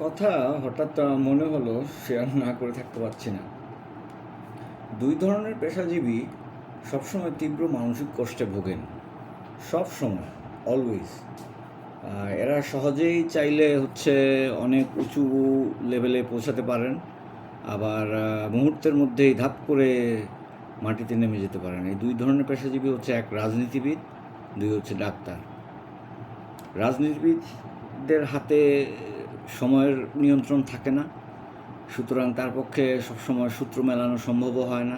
কথা হঠাৎ মনে হলো শেয়ার না করে থাকতে পারছি না। দুই ধরনের পেশাজীবী সবসময় তীব্র মানসিক কষ্টে ভোগেন, সবসময়, অলওয়েজ। এরা সহজেই চাইলে অনেক উঁচু লেভেলে পৌঁছাতে পারেন, আবার মুহূর্তের মধ্যেই ধাপ করে মাটিতে নেমে যেতে পারেন। এই দুই ধরনের পেশাজীবী এক রাজনীতিবিদ, দুই ডাক্তার। রাজনীতিবিদদের হাতে সময়ের নিয়ন্ত্রণ থাকে না, সুতরাং তার পক্ষে সবসময় সূত্র মেলানো সম্ভবও হয় না।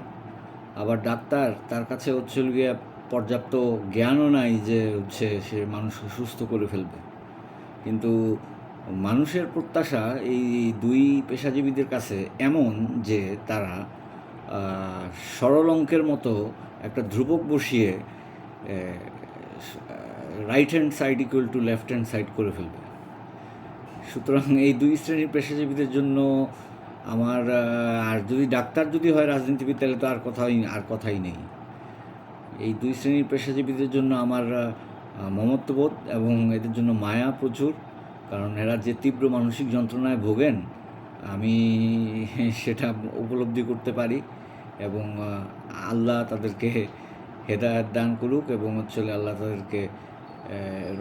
আবার ডাক্তার, তার কাছে গিয়ে পর্যাপ্ত জ্ঞানও নাই যে সে মানুষকে সুস্থ করে ফেলবে। কিন্তু মানুষের প্রত্যাশা এই দুই পেশাজীবীদের কাছে এমন যে তারা সরল অঙ্কের মতো একটা ধ্রুবক বসিয়ে right hand side equal to left hand side করে ফেলবে। সুতরাং এই দুই শ্রেণীর পেশাজীবীদের জন্য আমার আর যদি ডাক্তার হয় রাজনীতিবিদ, তাহলে তো আর কথাই নেই। এই দুই শ্রেণীর পেশাজীবীদের জন্য আমার মমত্ববোধ এবং এদের জন্য মায়া প্রচুর, কারণ এরা যে তীব্র মানসিক যন্ত্রণায় ভোগেন আমি সেটা উপলব্ধি করতে পারি। এবং আল্লাহ তাদেরকে হেদায়েত দান করুক এবং আল্লাহ তাদেরকে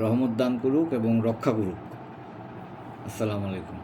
রহমত দান করুক এবং রক্ষা করুক। আসসালামু আলাইকুম।